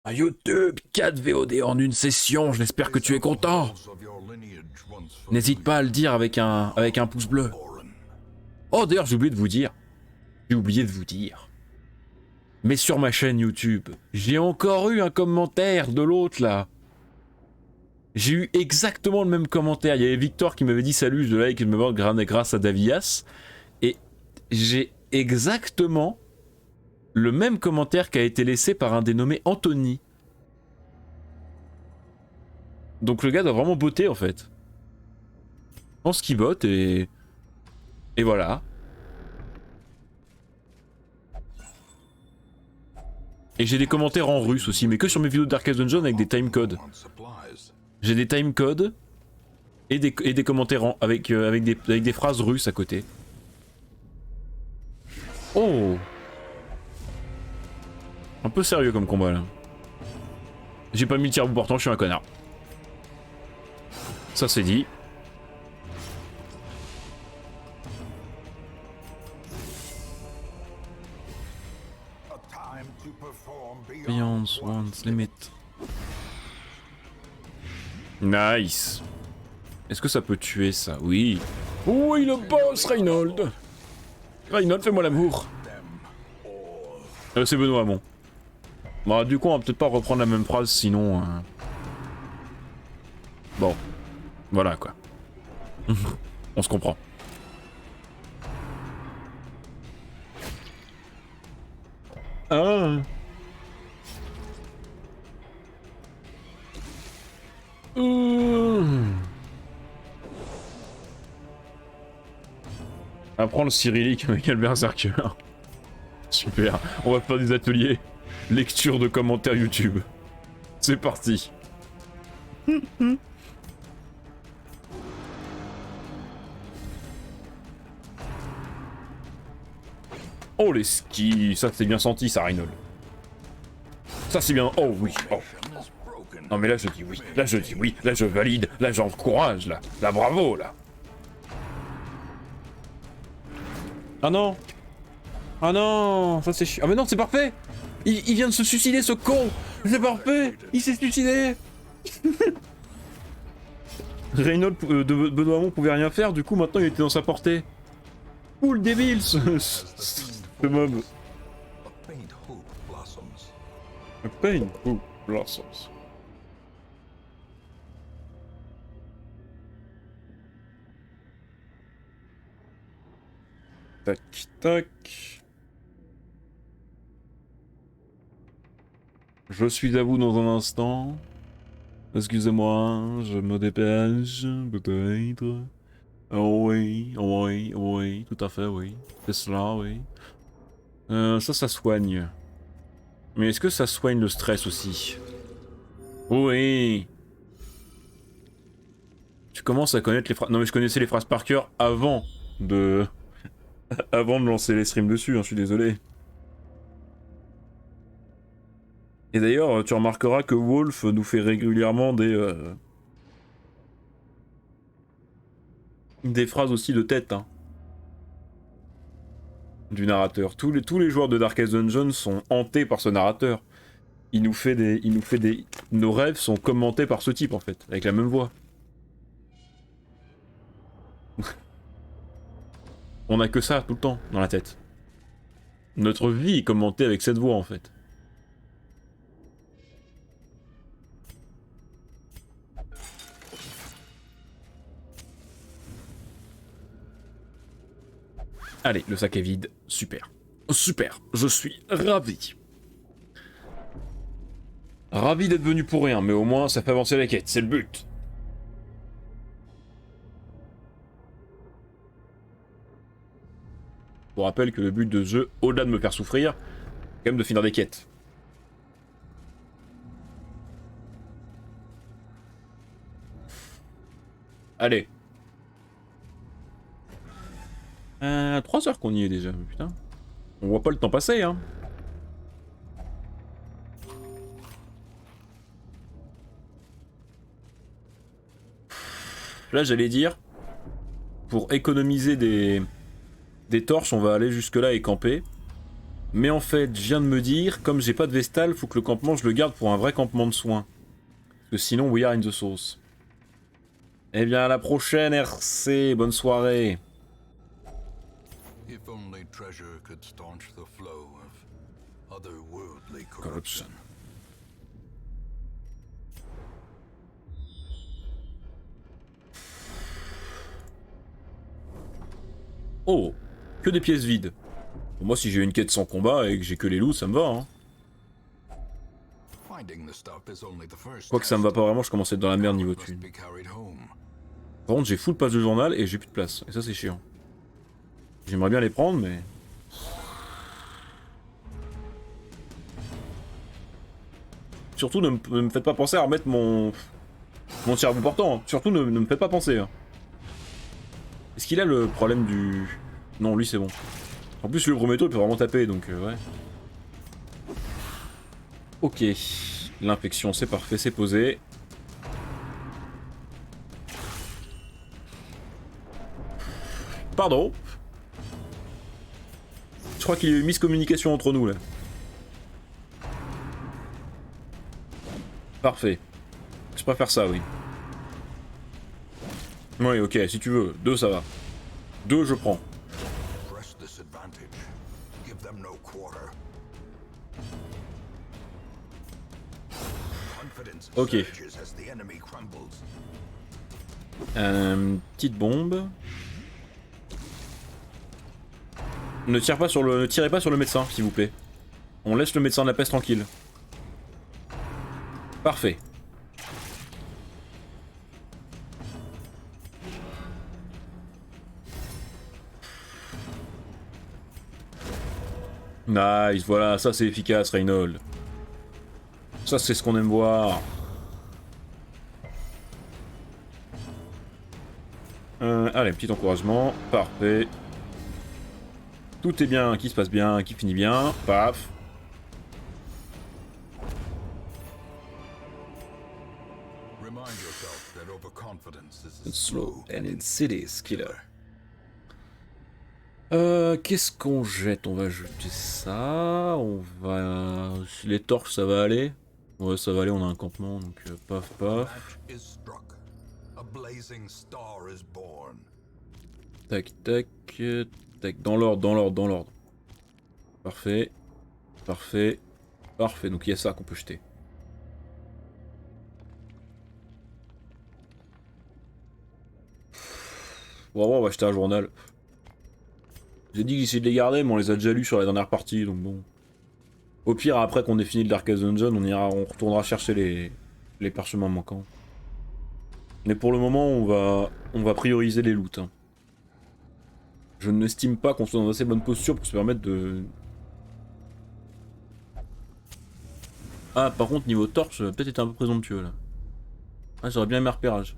Ah, YouTube, 4 VOD en une session, j'espère que tu es content. N'hésite pas à le dire avec un pouce bleu. Oh d'ailleurs j'ai oublié de vous dire. Mais sur ma chaîne YouTube, j'ai encore eu un commentaire de l'autre là. J'ai eu exactement le même commentaire. Il y avait Victor qui m'avait dit salut, je like, je me mort grâce à Davias. Et j'ai exactement le même commentaire qui a été laissé par un dénommé Anthony. Donc le gars doit vraiment botter en fait. Je pense qu'il botte et voilà. Et j'ai des commentaires en russe aussi, mais que sur mes vidéos de Darkest Dungeon avec des timecodes. J'ai des timecodes et des commentaires avec des phrases russes à côté. Oh! Un peu sérieux comme combat là. J'ai pas mis le tir-bout portant, je suis un connard. Ça c'est dit. Beyond one's limit. Nice. Est-ce que ça peut tuer ça? Oui. Oui, le boss, Reynold. Reynold, fais-moi l'amour. C'est Benoît Hamon. Bah, du coup, on va peut-être pas reprendre la même phrase, sinon... Bon. Voilà, quoi. On se comprend. Ah. Apprendre le cyrillique avec Albert Berserker. Super, on va faire des ateliers. Lecture de commentaires YouTube. C'est parti. Oh les skis, ça c'est bien senti ça Reynold. Ça c'est bien, oh oui, oh. Non mais là je dis oui, là je dis oui, là je valide, là j'encourage, là bravo là. Ah non. Ah non, ça c'est chiant. Ah mais non c'est parfait. Il vient de se suicider ce con. C'est parfait, il s'est suicidé. Reynold de Benoît Hamon pouvait rien faire, du coup maintenant il était dans sa portée. Ouh le débile ce mob. A pain who blossoms. Tac, tac. Je suis à vous dans un instant. Excusez-moi, je me dépêche, peut-être. Oh oui, oui, oui, tout à fait, oui. C'est cela, oui. Ça soigne. Mais est-ce que ça soigne le stress aussi? Oui. Tu commences à connaître les phrases... Non mais je connaissais les phrases par cœur avant de... avant de lancer les streams dessus, hein, je suis désolé. Et d'ailleurs, tu remarqueras que Wolf nous fait régulièrement des phrases aussi de tête, hein, du narrateur. Tous les joueurs de Darkest Dungeon sont hantés par ce narrateur. Il nous fait des... Nos rêves sont commentés par ce type, en fait, avec la même voix. On a que ça, tout le temps, dans la tête. Notre vie est commentée avec cette voix, en fait. Allez, le sac est vide. Super. Super, je suis ravi. Ravi d'être venu pour rien, mais au moins ça fait avancer la quête, c'est le but. Je vous rappelle que le but de ce jeu, au-delà de me faire souffrir, c'est quand même de finir des quêtes. Allez. 3 heures qu'on y est déjà, putain. On voit pas le temps passer, hein. Là, j'allais dire, pour économiser des torches, on va aller jusque là et camper. Mais en fait, je viens de me dire, comme j'ai pas de Vestal, faut que le campement, je le garde pour un vrai campement de soins. Parce que sinon, we are in the sauce. Eh bien, à la prochaine, RC. Bonne soirée. If only treasure could staunch the flow of otherworldly Corruption. corruption. Oh, que des pièces vides. Bon, moi, si j'ai une quête sans combat et que j'ai que les loups, ça me va. Hein. Quoique ça me va pas vraiment, je commence à être dans la merde niveau thune. Par contre, j'ai full page de journal et j'ai plus de place. Et ça, c'est chiant. J'aimerais bien les prendre, mais... Surtout, ne me faites pas penser à remettre mon tir à bout portant. Hein. Surtout, ne me faites pas penser. Hein. Est-ce qu'il a le problème du... Non, lui, c'est bon. En plus, le Prométho, il peut vraiment taper, donc ouais. Ok. L'infection, c'est parfait, c'est posé. Pardon. Je crois qu'il y a eu miscommunication entre nous, là. Parfait. Je préfère ça, oui. Oui, ok, si tu veux. 2, ça va. 2, je prends. Ok. Petite bombe. Ne tirez pas sur le médecin, s'il vous plaît. On laisse le médecin de la peste tranquille. Parfait. Nice, voilà, ça c'est efficace, Reynold. Ça c'est ce qu'on aime voir. Allez, petit encouragement, parfait. Tout est bien, qui se passe bien, qui finit bien, paf. Slow and insidious killer. Qu'est-ce qu'on jette? On va jeter ça. On va... Les torches, ça va aller. Ouais, ça va aller, on a un campement, donc paf paf. Tac, tac, tac. Dans l'ordre, dans l'ordre, dans l'ordre. Parfait. Parfait. Parfait, donc il y a ça qu'on peut jeter. Bon, on va acheter un journal. J'ai dit que j'essayais de les garder, mais on les a déjà lus sur la dernière partie, donc bon. Au pire, après qu'on ait fini le Darkest Dungeon, on retournera chercher les parchemins manquants. Mais pour le moment, on va prioriser les loots. Hein. Je n'estime pas qu'on soit dans assez bonne posture pour se permettre de... Ah, par contre, niveau torche, peut-être été un peu présomptueux, là. Ah, j'aurais bien aimé un repérage.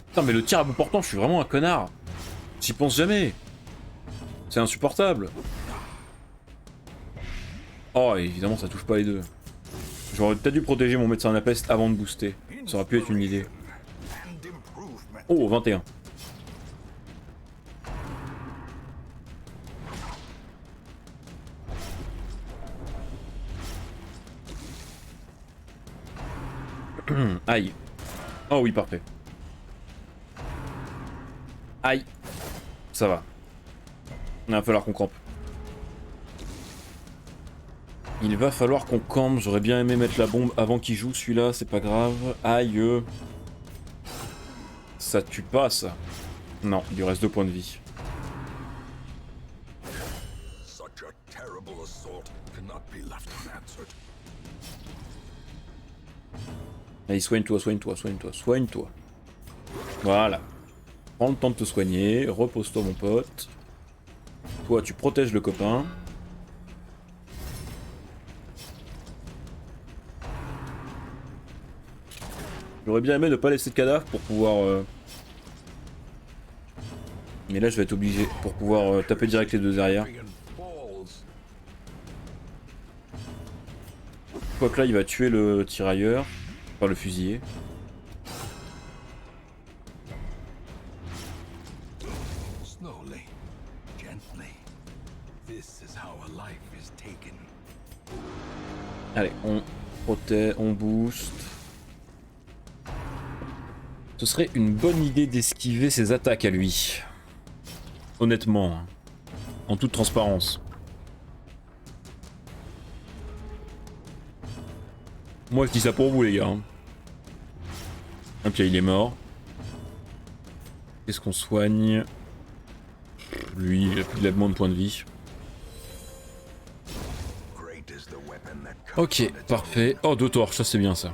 Putain, mais le tir à bout portant, je suis vraiment un connard. J'y pense jamais. C'est insupportable. Oh, évidemment, ça touche pas les deux. J'aurais peut-être dû protéger mon médecin de la peste avant de booster. Ça aurait pu être une idée. Oh, 21. Aïe. Oh oui, parfait. Aïe. Ça va. Il va falloir qu'on campe. Il va falloir qu'on campe. J'aurais bien aimé mettre la bombe avant qu'il joue celui-là, c'est pas grave. Aïe. Ça tue pas, ça. Non, il lui reste 2 points de vie. Allez, soigne-toi, soigne-toi, soigne-toi, soigne-toi. Voilà. Prends le temps de te soigner, repose-toi mon pote. Toi, tu protèges le copain. J'aurais bien aimé ne pas laisser de cadavre pour pouvoir... Mais là, je vais être obligé pour pouvoir taper direct les deux derrière. Quoique là, il va tuer le tirailleur. Enfin, le fusilier. Slowly, gently. This is how a life is taken. Allez, on protège, on booste. Ce serait une bonne idée d'esquiver ses attaques à lui. Honnêtement, hein. En toute transparence. Moi je dis ça pour vous les gars. Hein. Ok, il est mort. Qu'est-ce qu'on soigne? Lui, il a plus de lavement de points de vie. Ok, parfait. Oh, 2 torches, ça c'est bien ça.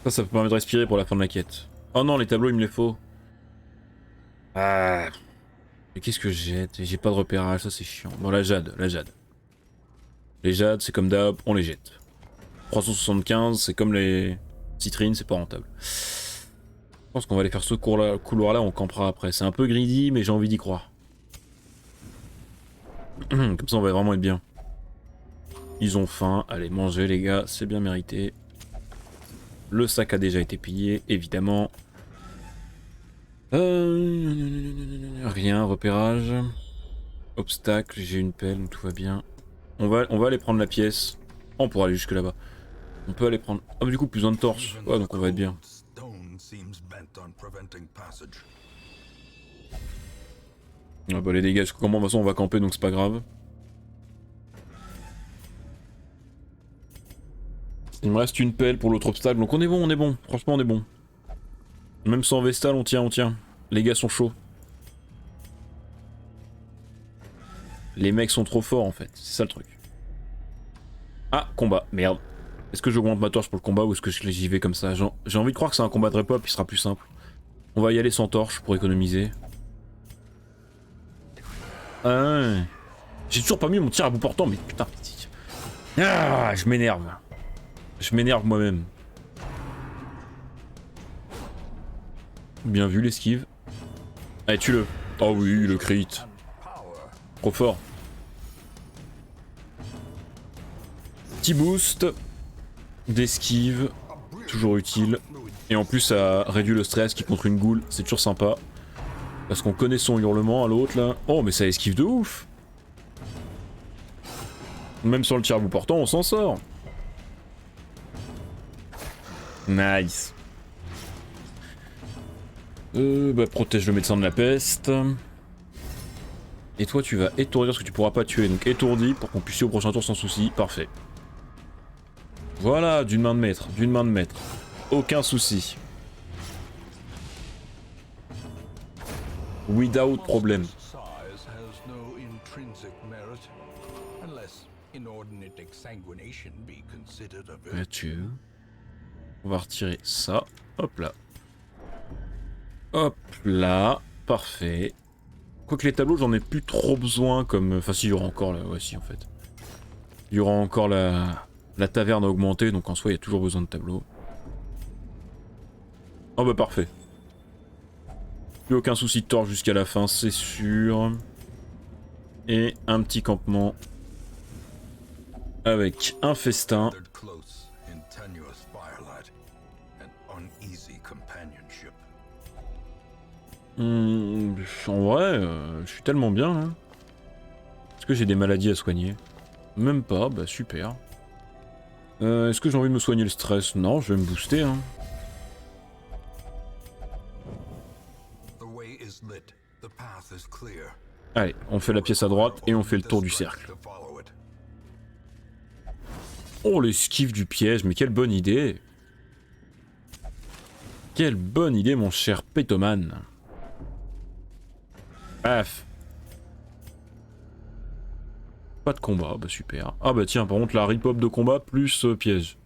Ça peut permettre de respirer pour la fin de la quête. Oh non, les tableaux il me les faut. Ah. Mais qu'est-ce que je jette? J'ai pas de repérage, ça c'est chiant. Bon, la jade, la jade. Les jades, c'est comme d'hab, on les jette. 375, c'est comme les citrines, c'est pas rentable. Je pense qu'on va aller faire ce couloir-là, on campera après. C'est un peu greedy, mais j'ai envie d'y croire. Comme ça, on va vraiment être bien. Ils ont faim. Allez, mangez les gars, c'est bien mérité. Le sac a déjà été pillé, évidemment. Rien, repérage. Obstacle, j'ai une pelle, donc tout va bien. On va aller prendre la pièce. On pourra aller jusque là-bas. On peut aller prendre... Ah, mais du coup, plus besoin de torches. Ouais, donc on va être bien. Ah bah les dégâts, comment de toute façon on va camper, donc c'est pas grave. Il me reste une pelle pour l'autre obstacle, donc on est bon, franchement on est bon. Même sans Vestal, on tient. Les gars sont chauds. Les mecs sont trop forts en fait, c'est ça le truc. Ah, combat, merde. Est-ce que j'augmente ma torche pour le combat ou est-ce que j'y vais comme ça? J'ai envie de croire que c'est un combat de rep-up, il sera plus simple. On va y aller sans torche pour économiser. Ah, j'ai toujours pas mis mon tir à bout portant, mais putain. Ah, je m'énerve. Je m'énerve moi-même. Bien vu l'esquive. Allez, tue-le. Oh oui, le crit. Trop fort. Petit boost d'esquive, toujours utile. Et en plus ça réduit le stress qui contre une goule, c'est toujours sympa. Parce qu'on connaît son hurlement à l'autre là. Oh mais ça esquive de ouf. Même sans le tir à bout portant, on s'en sort. Nice. Bah protège le médecin de la peste. Et toi tu vas étourdir ce que tu pourras pas tuer. Donc étourdi pour qu'on puisse y au prochain tour sans souci. Parfait. Voilà, d'une main de maître, Aucun souci. Without problem. Là-dessus. On va retirer ça. Hop là. Hop là. Parfait. Quoique les tableaux, j'en ai plus trop besoin comme... Enfin si, il y aura encore là. Ouais, si en fait. Il y aura encore la taverne à augmenter, donc en soi, il y a toujours besoin de tableaux. Oh bah parfait. Plus aucun souci de torche jusqu'à la fin, c'est sûr. Et un petit campement. Avec un festin. En vrai, je suis tellement bien là. Est-ce que j'ai des maladies à soigner? Même pas, bah super. Est-ce que j'ai envie de me soigner le stress? Non, je vais me booster hein. Allez, on fait la pièce à droite et on fait le tour du cercle. Oh, l'esquive du piège, mais quelle bonne idée! Quelle bonne idée, mon cher Pétoman! Paf! Pas de combat, bah super. Ah bah tiens, par contre, la rip-hop de combat plus piège.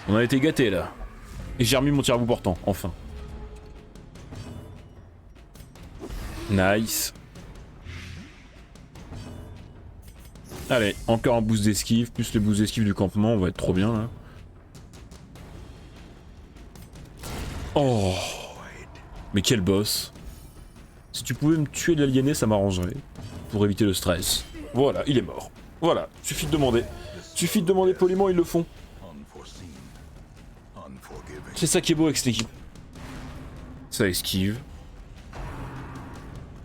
On a été gâtés là. Et j'ai remis mon tir à bout portant, enfin. Nice. Allez, encore un boost d'esquive, plus le boost d'esquive du campement, on va être trop bien là. Oh, mais quel boss. Si tu pouvais me tuer de l'aliéné, ça m'arrangerait. Pour éviter le stress. Voilà, il est mort. Voilà, suffit de demander. Suffit de demander poliment, ils le font. C'est ça qui est beau avec cette équipe. Ça esquive.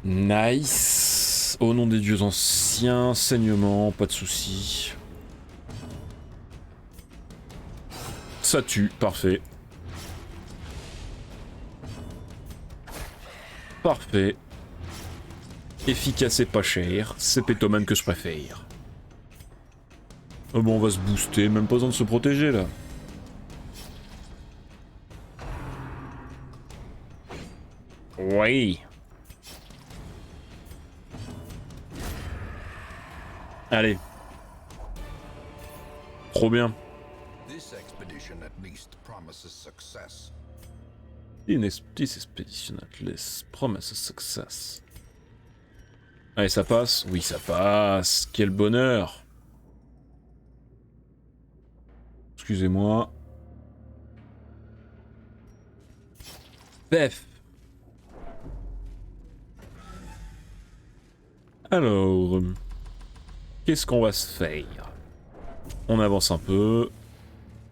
Nice. Au nom des dieux anciens, saignement, pas de soucis. Ça tue, parfait. Parfait. Efficace et pas cher, c'est Pétoman que je préfère. Oh bon, on va se booster, même pas besoin de se protéger là. Oui. Allez. Trop bien. This expedition at least promises success. This expedition at least promises success. Allez, ça passe? Oui, ça passe. Quel bonheur. Excusez-moi. Pef. Alors, qu'est-ce qu'on va se faire? On avance un peu,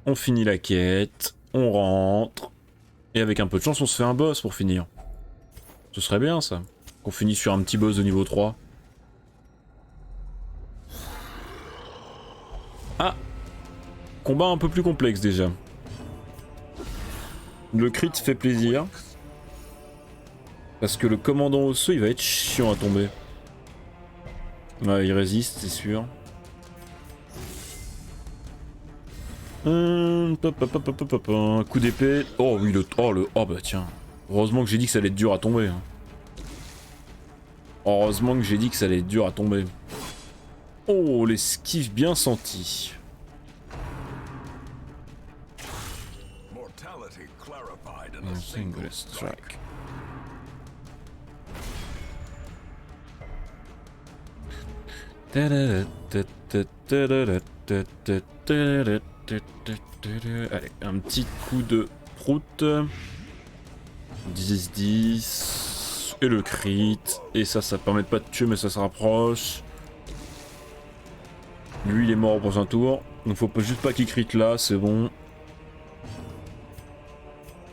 on finit la quête, on rentre, et avec un peu de chance on se fait un boss pour finir. Ce serait bien ça, qu'on finisse sur un petit boss de niveau 3. Ah! Combat un peu plus complexe déjà. Le crit fait plaisir. Parce que le commandant osseux il va être chiant à tomber. Ouais, il résiste, c'est sûr. Un coup d'épée. Oh oui, oh bah tiens. Heureusement que j'ai dit que ça allait être dur à tomber. Hein. Heureusement que j'ai dit que ça allait être dur à tomber. Oh, l'esquive bien sentie. Un single strike. Allez, un petit coup de prout. 10-10. Et le crit. Et ça permet de pas de tuer, mais ça se rapproche. Lui, il est mort au prochain tour. Donc faut juste pas qu'il crit là, c'est bon.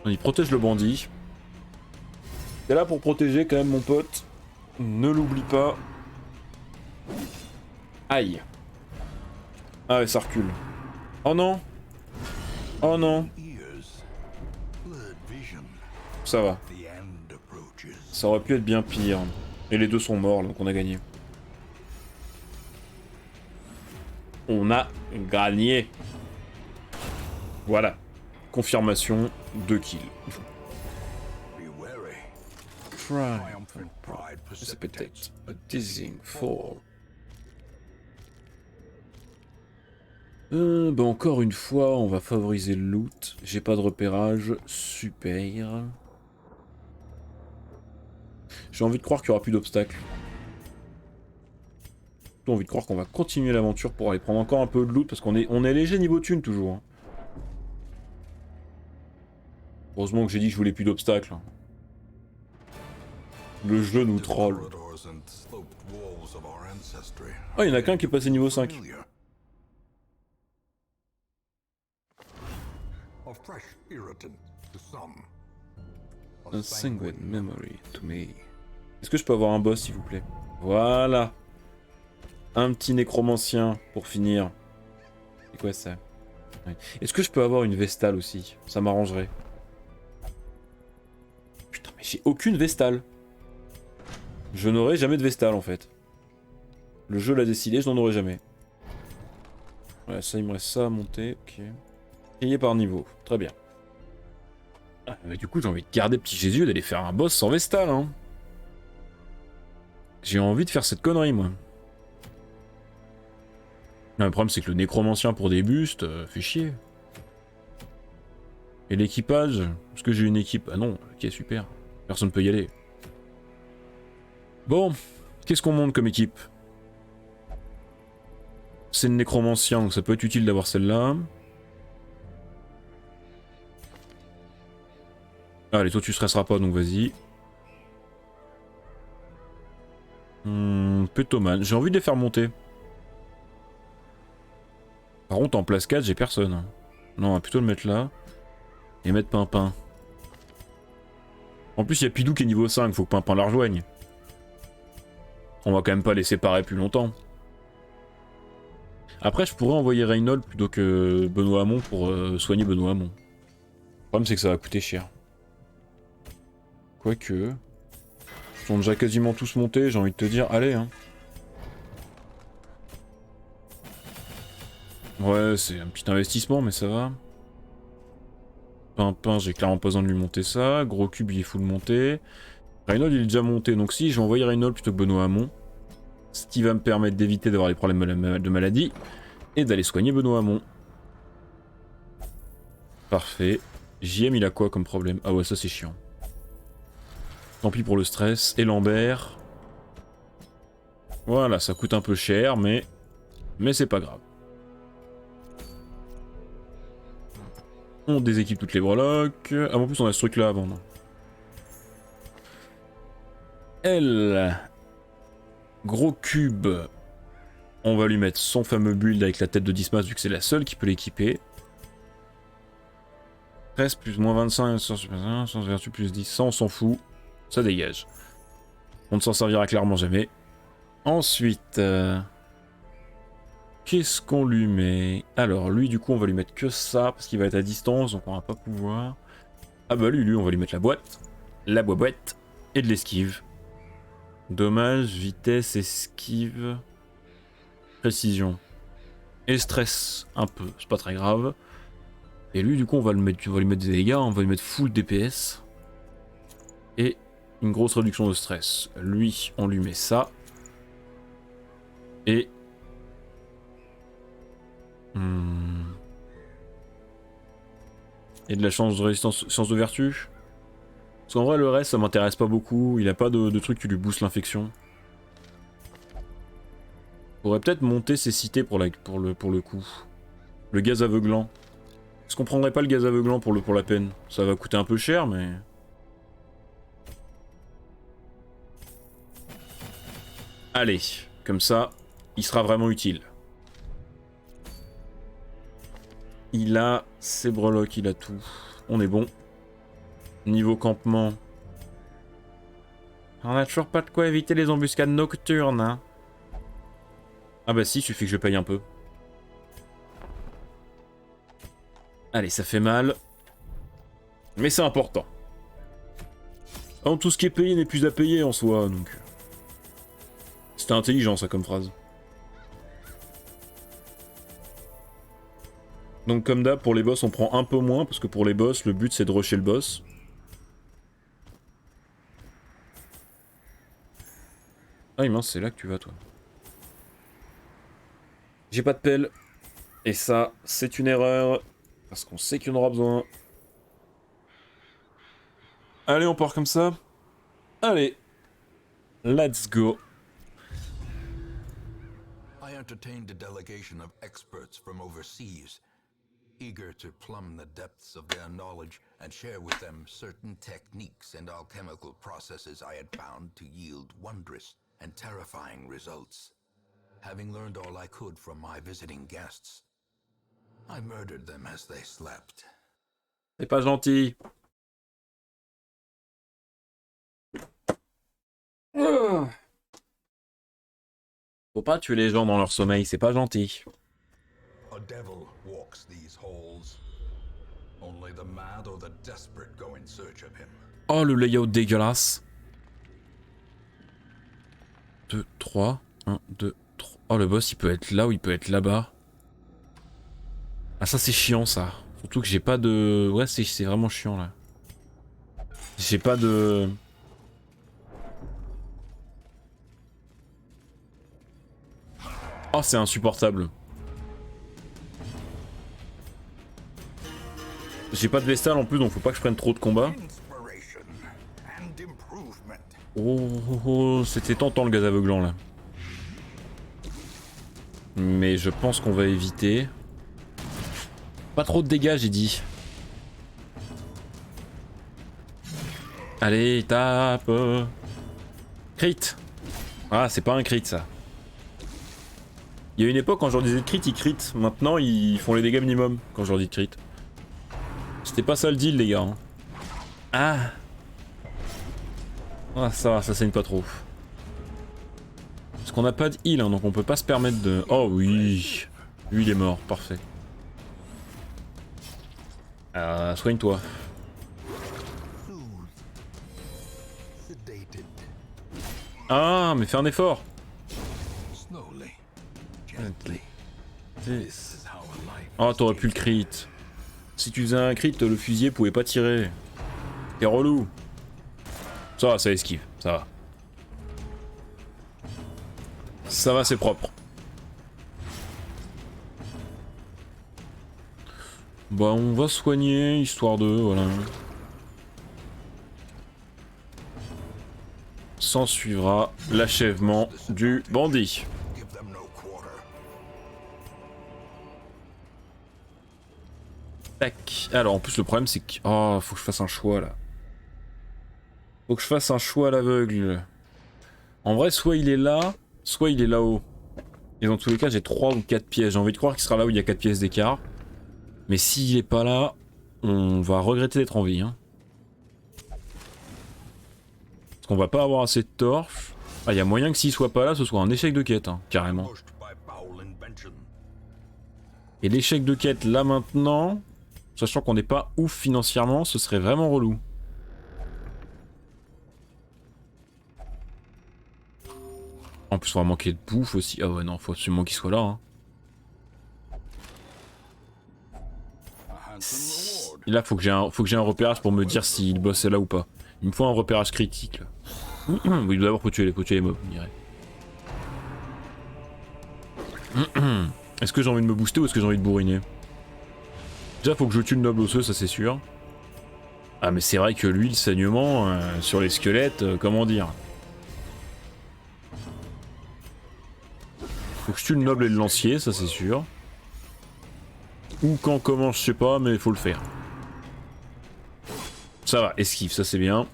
Il protège le bandit. T'es là pour protéger quand même, mon pote. Ne l'oublie pas. Aïe. Ah ouais, ça recule. Oh non. Oh non. Ça va. Ça aurait pu être bien pire. Et les deux sont morts, donc on a gagné. On a gagné. Voilà. Confirmation, 2 kills. Precipitate a dizzying fall. Bah encore une fois, on va favoriser le loot. J'ai pas de repérage. Super. J'ai envie de croire qu'il y aura plus d'obstacles. J'ai envie de croire qu'on va continuer l'aventure pour aller prendre encore un peu de loot parce qu'on est léger niveau thune toujours. Hein. Heureusement que j'ai dit que je voulais plus d'obstacles. Le jeu nous troll. Ah, il y en a qu'un qui est passé niveau 5. A sanguine memory to me. Est-ce que je peux avoir un boss s'il vous plaît? Voilà. Un petit nécromancien pour finir. C'est quoi ça? Ouais. Est-ce que je peux avoir une vestale aussi? Ça m'arrangerait. Putain mais j'ai aucune vestale. Je n'aurai jamais de vestale en fait. Le jeu l'a décidé, je n'en aurai jamais. Ouais, ça il me reste ça à monter, ok. Payé par niveau, très bien. Ah, mais du coup j'ai envie de garder petit Jésus et d'aller faire un boss sans vestale hein. J'ai envie de faire cette connerie moi. Non, le problème c'est que le nécromancien pour des bustes, fait chier. Et l'équipage? Est-ce que j'ai une équipe? Ah non, ok super. Personne peut y aller. Bon, qu'est-ce qu'on monte comme équipe? C'est le nécromancien, donc ça peut être utile d'avoir celle-là. Allez, toi tu stresseras pas, donc vas-y. Pétoman, j'ai envie de les faire monter. Par contre, en place 4, j'ai personne. Non, on va plutôt le mettre là. Et mettre Pimpin. En plus, il y a Pidou qui est niveau 5, faut que Pimpin la rejoigne. On va quand même pas les séparer plus longtemps. Après, je pourrais envoyer Reynold plutôt que Benoît Hamon pour soigner Benoît Hamon. Le problème, c'est que ça va coûter cher. Quoique... Ils sont déjà quasiment tous montés, j'ai envie de te dire, allez hein. Ouais, c'est un petit investissement, mais ça va. Pimpin, j'ai clairement pas besoin de lui monter ça. Gros cube, il est full monté. Reynold, il est déjà monté, donc si, j'ai envoyé Reynold plutôt que Benoît Hamon. Ce qui va me permettre d'éviter d'avoir les problèmes de maladie. Et d'aller soigner Benoît Hamon. Parfait. JM, il a quoi comme problème? Ah ouais, ça c'est chiant. Tant pis pour le stress. Et Lambert. Voilà, ça coûte un peu cher, mais c'est pas grave. On déséquipe toutes les breloques. Ah, en plus, on a ce truc-là à vendre. Elle. Gros cube. On va lui mettre son fameux build avec la tête de Dismas, vu que c'est la seule qui peut l'équiper. 13 plus moins 25, sens vertu plus 10, ça on s'en fout. Ça dégage. On ne s'en servira clairement jamais. Ensuite, qu'est-ce qu'on lui met? Alors lui du coup on va lui mettre que ça parce qu'il va être à distance donc on va pas pouvoir. Ah bah lui on va lui mettre la boîte et de l'esquive. Dommage, vitesse, esquive, précision et stress un peu, c'est pas très grave. Et lui du coup on va lui mettre des dégâts, on va lui mettre full DPS et une grosse réduction de stress. Lui on lui met ça et et de la chance de résistance, science de vertu. Parce qu'en vrai le reste ça m'intéresse pas beaucoup, il a pas de truc qui lui booste l'infection. Faudrait peut-être monter ses cités pour le coup. Le gaz aveuglant. Est-ce qu'on prendrait pas le gaz aveuglant pour la peine? Ça va coûter un peu cher mais... Allez, comme ça, il sera vraiment utile. Il a ses breloques, il a tout. On est bon. Niveau campement. On a toujours pas de quoi éviter les embuscades nocturnes, hein. Ah bah si, il suffit que je paye un peu. Allez, ça fait mal. Mais c'est important. Alors, tout ce qui est payé n'est plus à payer en soi, donc... C'était intelligent ça comme phrase. Donc comme d'hab, pour les boss on prend un peu moins, parce que pour les boss, le but c'est de rusher le boss. Ah mince, c'est là que tu vas toi. J'ai pas de pelle. Et ça, c'est une erreur. Parce qu'on sait qu'il y en aura besoin. Allez, on part comme ça. Allez. Let's go. I entertained a delegation of experts from overseas, eager to plumb the depths of their knowledge and share with them certain techniques and alchemical processes I had found to yield wondrous and terrifying results. Having learned all I could from my visiting guests, I murdered them as they slept. C'est pas gentil. Faut pas tuer les gens dans leur sommeil, c'est pas gentil. A devil walks these halls. Only the mad or the desperate go in search of him. Oh, le layout dégueulasse. 2, 3. 1, 2, 3. Oh, le boss, il peut être là ou il peut être là-bas. Ah, ça, c'est chiant, ça. Surtout que j'ai pas de... Ouais, c'est vraiment chiant, là. J'ai pas de... Oh, c'est insupportable. J'ai pas de Vestal en plus, donc faut pas que je prenne trop de combats. Oh, c'était tentant le gaz aveuglant là. Mais je pense qu'on va éviter. Pas trop de dégâts, j'ai dit. Allez, tape. Crit. Ah, c'est pas un crit ça. Il y a une époque quand je leur disais de crit, ils crit. Maintenant, ils font les dégâts minimum quand je leur dis de crit. C'était pas ça le deal, les gars. Hein. Ah. Ah, ça va, ça saigne pas trop. Parce qu'on n'a pas de heal, hein, donc on peut pas se permettre de... Oh oui. Lui il est mort, parfait. Soigne-toi. Ah, mais fais un effort. Oh, t'aurais pu le crit. Si tu faisais un crit, le fusier pouvait pas tirer. T'es relou. Ça esquive, ça va. Ça va, c'est propre. Bah, on va soigner, histoire de... Voilà. S'en suivra l'achèvement du bandit. Tac. Alors, en plus, le problème, c'est que... Oh, faut que je fasse un choix, là. Faut que je fasse un choix à l'aveugle. En vrai, soit il est là, soit il est là-haut. Et dans tous les cas, j'ai 3 ou 4 pièces. J'ai envie de croire qu'il sera là où il y a 4 pièces d'écart. Mais s'il est pas là, on va regretter d'être en vie. Hein. Parce qu'on va pas avoir assez de torches. Ah, il y a moyen que s'il soit pas là, ce soit un échec de quête, hein, carrément. Et l'échec de quête, là, maintenant... Sachant qu'on n'est pas ouf financièrement, ce serait vraiment relou. En plus, on va manquer de bouffe aussi. Ah ouais, non, faut absolument qu'il soit là. Hein. Et là, faut que j'ai un repérage pour me dire s'il bosse là ou pas. Il me faut un repérage critique. Là. Oui, d'abord, faut tuer les mobs, on dirait. Est-ce que j'ai envie de me booster ou est-ce que j'ai envie de bourriner? Déjà, faut que je tue le noble osseux, ça c'est sûr. Ah, mais c'est vrai que lui, le saignement sur les squelettes, comment dire? Faut que je tue le noble et le lancier, ça c'est sûr. Ou quand, comment, je sais pas, mais faut le faire. Ça va, esquive, ça c'est bien.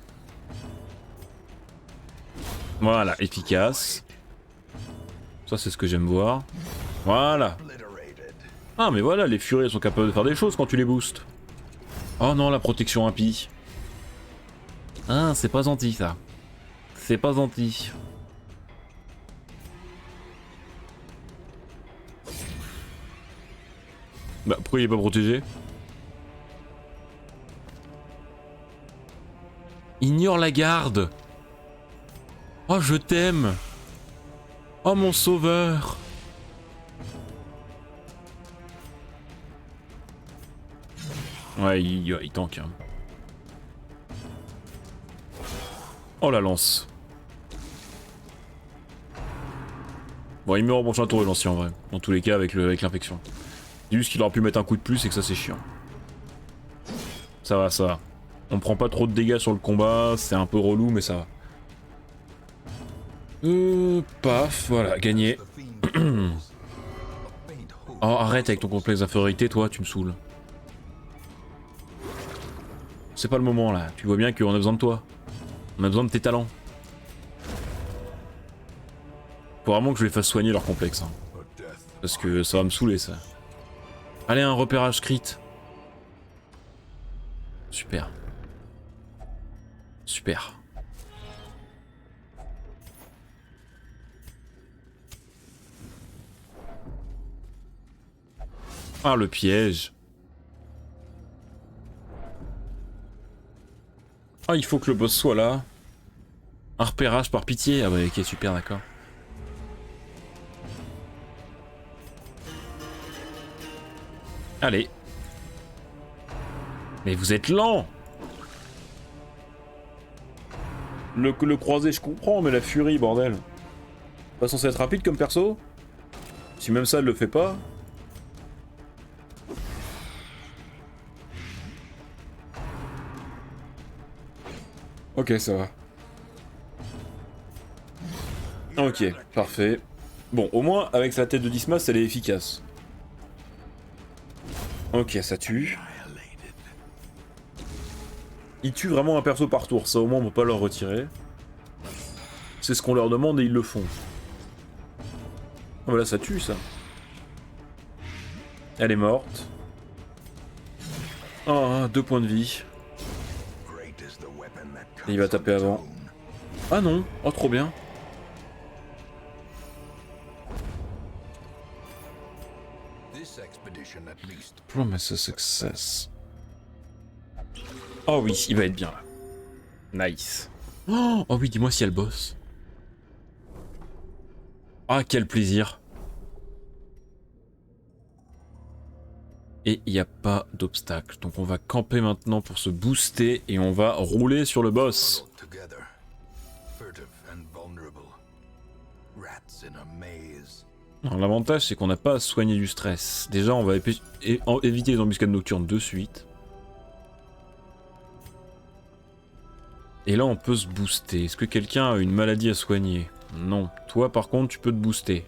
Voilà, efficace. Ça c'est ce que j'aime voir. Voilà. Ah mais voilà, les furies sont capables de faire des choses quand tu les boostes. Oh non, la protection impie. Ah, c'est pas gentil ça. C'est pas gentil. Bah pourquoi il est pas protégé? Ignore la garde. Oh je t'aime. Oh mon sauveur. Ouais, il tank. Hein. Oh la lance. Bon, il meurt au prochain tour, l'ancien en vrai. Dans tous les cas, avec l'infection. C'est juste qu'il aurait pu mettre un coup de plus et que ça c'est chiant. Ça va, ça va. On prend pas trop de dégâts sur le combat, c'est un peu relou, mais ça va. Paf, voilà, gagné. Oh, arrête avec ton complexe d'infériorité, toi, tu me saoules. C'est pas le moment là, tu vois bien qu'on a besoin de toi. On a besoin de tes talents. Faut vraiment que je les fasse soigner leur complexe. Hein. Parce que ça va me saouler ça. Allez, un repérage crit. Super. Super. Ah, le piège. Ah, il faut que le boss soit là. Un repérage par pitié. Ah ouais, ok, super, d'accord. Allez. Mais vous êtes lent. Le croisé, je comprends, mais la furie, bordel. Pas censé être rapide comme perso? Si même ça, elle le fait pas. Ok, ça va. Ok, parfait. Bon, au moins, avec sa tête de Dismas, elle est efficace. Ok, ça tue. Ils tuent vraiment un perso par tour, ça au moins on peut pas leur retirer. C'est ce qu'on leur demande et ils le font. Oh bah là ça tue ça. Elle est morte. Oh, 2 points de vie. Et il va taper avant. Ah non, oh trop bien. expedition at least. Promise a success. Oh oui, il va être bien là. Nice. Oh oui, dis-moi si elle bosse. Ah, quel plaisir. Et il n'y a pas d'obstacle. Donc on va camper maintenant pour se booster et on va rouler sur le boss. Huddled together, furtive and vulnerable. Rats in a maze. Alors, l'avantage c'est qu'on n'a pas à soigner du stress. Déjà on va éviter les embuscades nocturnes de suite. Et là on peut se booster. Est-ce que quelqu'un a une maladie à soigner? Non. Toi par contre tu peux te booster.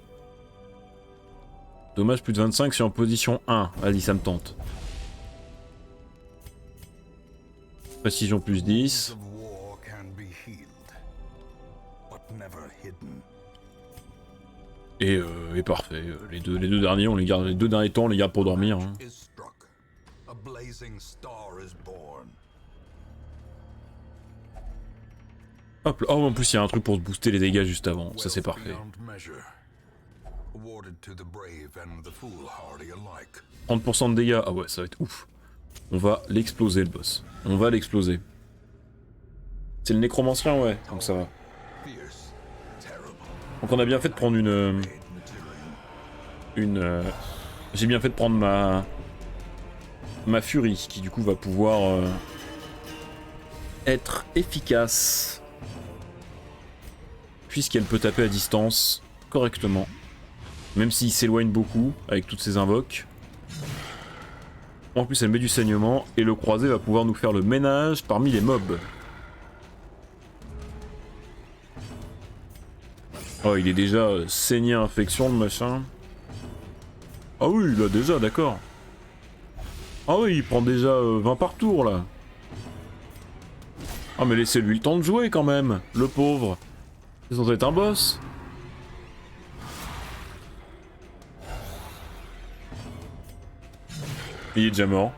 Dommage plus de 25 si en position 1. Vas-y ça me tente. Précision plus 10. Wounds of war can be healed, but never hidden. Et parfait. Les deux derniers on les garde. Les deux derniers temps on les garde pour dormir. Hein. Is struck. A blazing star is born. Hop là. Oh en plus il y a un truc pour se booster les dégâts juste avant. Ça c'est Wealth parfait. beyond measure. Awarded to the brave and the foolhardy alike. 30% de dégâts. Ah ouais ça va être ouf. On va l'exploser le boss. On va l'exploser. C'est le nécromancien ouais. Donc ça va. Fierce, terrible, Donc on a bien fait de prendre made material. J'ai bien fait de prendre ma furie qui du coup va pouvoir être efficace puisqu'elle peut taper à distance correctement même s'il s'éloigne beaucoup avec toutes ses invoques. En plus elle met du saignement et le croisé va pouvoir nous faire le ménage parmi les mobs. Oh il est déjà saigné infection le machin. Ah oui là déjà d'accord. Ah oui il prend déjà 20 par tour là. Ah mais laissez-lui le temps de jouer quand même, le pauvre. C'est censé être un boss. Il est déjà mort.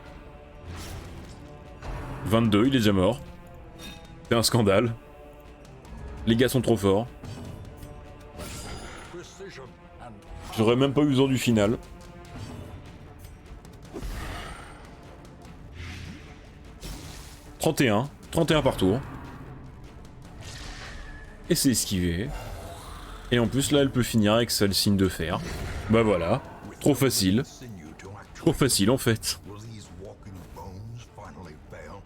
22, il est déjà mort. C'est un scandale. Les gars sont trop forts. Precision and J'aurais même pas eu besoin du final. « 31 par tour. Et c'est esquivé. Et en plus là elle peut finir avec ça le signe de fer. Bah voilà, trop facile. sinew to actual. Trop facile en fait. Will these walking bones finally fail?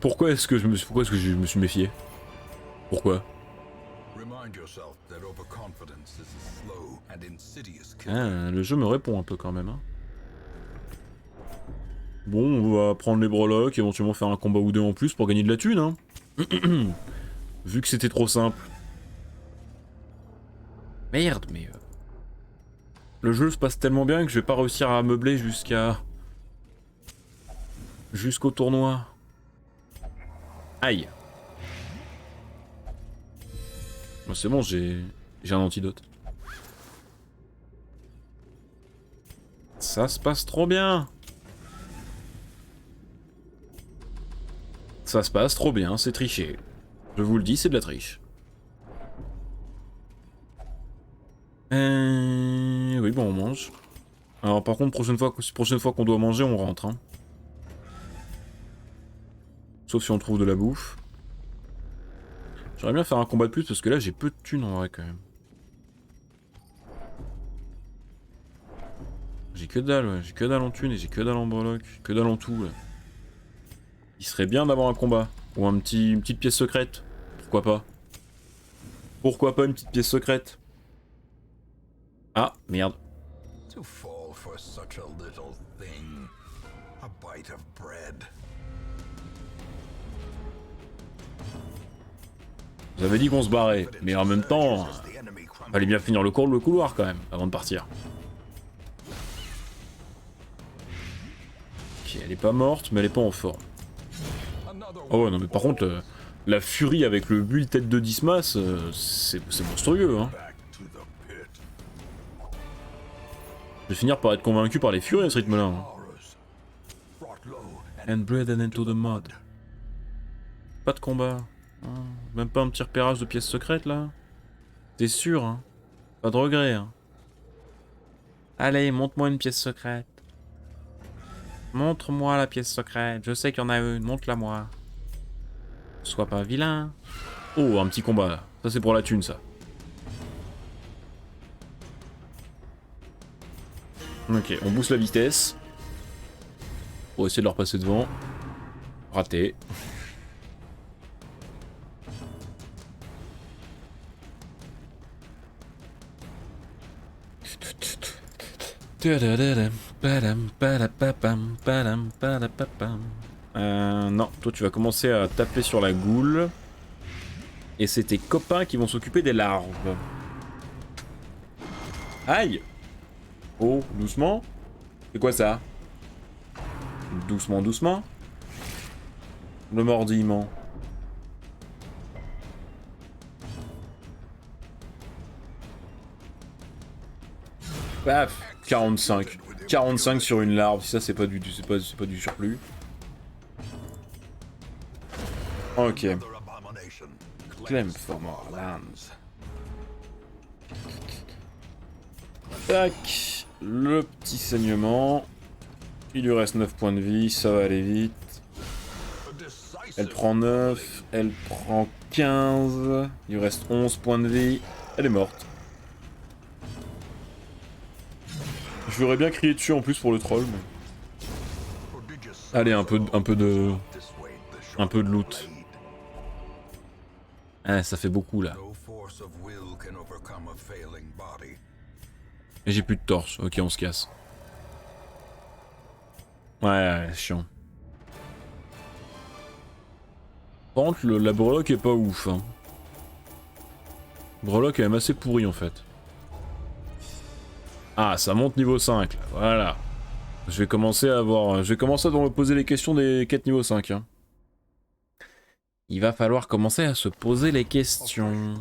Pourquoi est-ce que je me suis méfié? Pourquoi? Remind yourself that overconfidence is a slow and insidious killer. Ah, le jeu me répond un peu quand même. Hein. Bon, on va prendre les breloques, éventuellement faire un combat ou deux en plus pour gagner de la thune. Hein. Vu que c'était trop simple. Merde, mais... le jeu se passe tellement bien que je vais pas réussir à meubler jusqu'au tournoi. Aïe. Bon, c'est bon, j'ai un antidote. Ça se passe trop bien. Ça se passe trop bien, c'est triché. Je vous le dis, c'est de la triche. Oui, bon, on mange. Alors par contre, prochaine fois qu'on doit manger, on rentre. Hein. Sauf si on trouve de la bouffe. J'aimerais bien faire un combat de plus parce que là j'ai peu de thunes en vrai quand même. J'ai que dalle, ouais. J'ai que dalle en thunes et j'ai que dalle en breloque. Que dalle en tout, là. Il serait bien d'avoir un combat. Ou une petite pièce secrète. Pourquoi pas? Pourquoi pas une petite pièce secrète? Ah, merde. To fall for such a little thing. A bite of bread. J'avais dit qu'on se barrait, mais en même temps, As the enemy crumbles, fallait bien finir le couloir quand même, avant de partir. Ok, elle est pas morte, mais elle est pas en forme. another Oh ouais, non mais par contre, la furie avec le bulle tête de Dismas, c'est monstrueux, hein. back to the pit. Je vais finir par être convaincu par les furies à ce rythme-là. Hein. Horrors. Brought low And bread and into the mud. Pas de combat. Hein. Même pas un petit repérage de pièces secrètes là. T'es sûr, hein. Pas de regret, hein. Allez, montre-moi une pièce secrète. Montre-moi la pièce secrète. Je sais qu'il y en a une, montre-la moi. Sois pas vilain. Oh, un petit combat là. Ça c'est pour la thune ça. Ok, on booste la vitesse. Pour essayer de leur passer devant. Raté. Non, toi tu vas commencer à taper sur la goule. Et c'est tes copains qui vont s'occuper des larves. Aïe! Oh, doucement. C'est quoi ça? Doucement, doucement. Le mordillement. Paf! 45. 45 sur une larve, si ça c'est pas du surplus. Ok. Clem for more lands. Tac. Le petit saignement. Il lui reste 9 points de vie, ça va aller vite. Elle prend 9, elle prend 15. Il lui reste 11 points de vie. Elle est morte. Je voudrais bien crier dessus en plus pour le troll, mais... Allez, un peu de loot. Ah, ça fait beaucoup là. Et j'ai plus de torche. Ok, on se casse. Ouais, chiant. Par contre, la breloque est pas ouf. Hein. Breloque est même assez pourrie en fait. Ah, ça monte niveau 5, là. Voilà. Je vais commencer à me poser les questions des quêtes niveau 5. Hein. Il va falloir commencer à se poser les questions.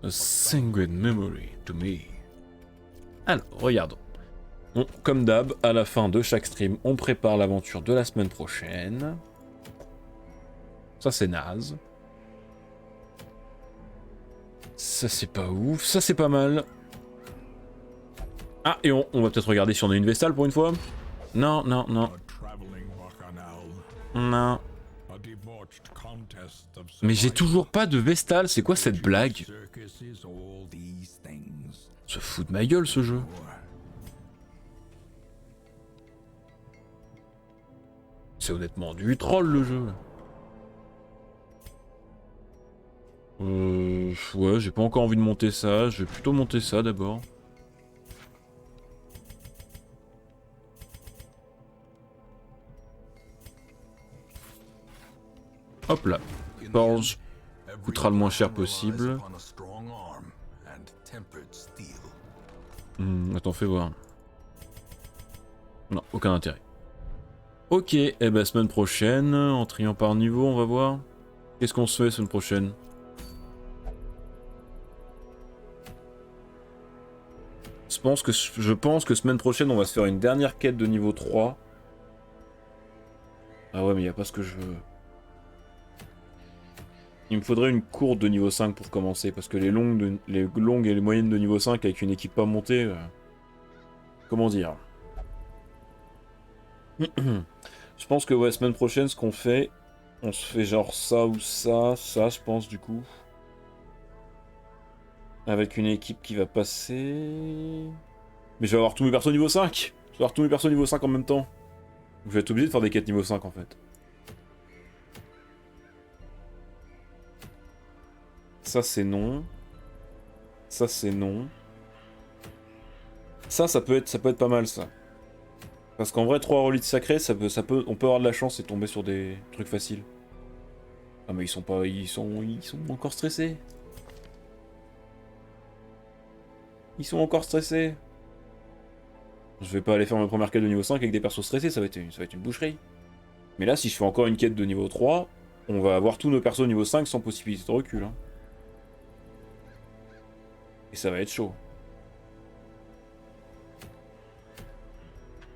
A sanguine memory to me. Alors, regardons. Bon, comme d'hab, à la fin de chaque stream, on prépare l'aventure de la semaine prochaine. Ça, c'est naze. Ça, c'est pas ouf. Ça, c'est pas mal. Ah, et on va peut-être regarder si on a une Vestale pour une fois. Non, non, non. Non. Mais j'ai toujours pas de Vestale, c'est quoi cette blague? Se fout de ma gueule ce jeu. C'est honnêtement du troll le jeu. Ouais, j'ai pas encore envie de monter ça, je vais plutôt monter ça d'abord. Hop là. Forge coûtera le moins cher possible. Attends, fais voir. Non, aucun intérêt. Ok, et eh ben semaine prochaine, en triant par niveau, on va voir. Qu'est-ce qu'on se fait semaine prochaine? Je pense que semaine prochaine, on va se faire une dernière quête de niveau 3. Ah ouais, mais il n'y a pas ce que je veux. Il me faudrait une courte de niveau 5 pour commencer, parce que les longues et les moyennes de niveau 5 avec une équipe pas montée... comment dire? Je pense que ouais, semaine prochaine, ce qu'on fait, on se fait genre ça ou ça, je pense du coup. Avec une équipe qui va passer... Mais je vais avoir tous mes persos niveau 5. Je vais avoir tous mes persos niveau 5 en même temps. Je vais être obligé de faire des quêtes niveau 5 en fait. Ça c'est non. Ça c'est non. Ça peut être pas mal ça. Parce qu'en vrai 3 reliques sacrées, on peut avoir de la chance et tomber sur des trucs faciles. Ah mais ils sont encore stressés. Ils sont encore stressés. Je vais pas aller faire ma première quête de niveau 5 avec des persos stressés, ça va être une boucherie. Mais là, si je fais encore une quête de niveau 3, on va avoir tous nos persos niveau 5 sans possibilité de recul. Hein. Et ça va être chaud.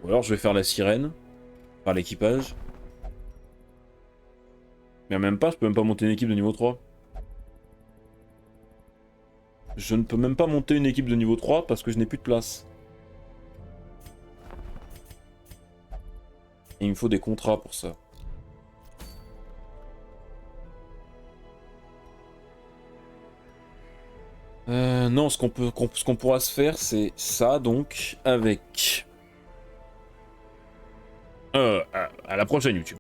Ou alors je vais faire la sirène, par l'équipage. Mais même pas, je peux même pas monter une équipe de niveau 3. Je ne peux même pas monter une équipe de niveau 3 parce que je n'ai plus de place. Et il me faut des contrats pour ça. Non, ce qu'on pourra se faire, c'est ça, donc, avec... à la prochaine YouTube.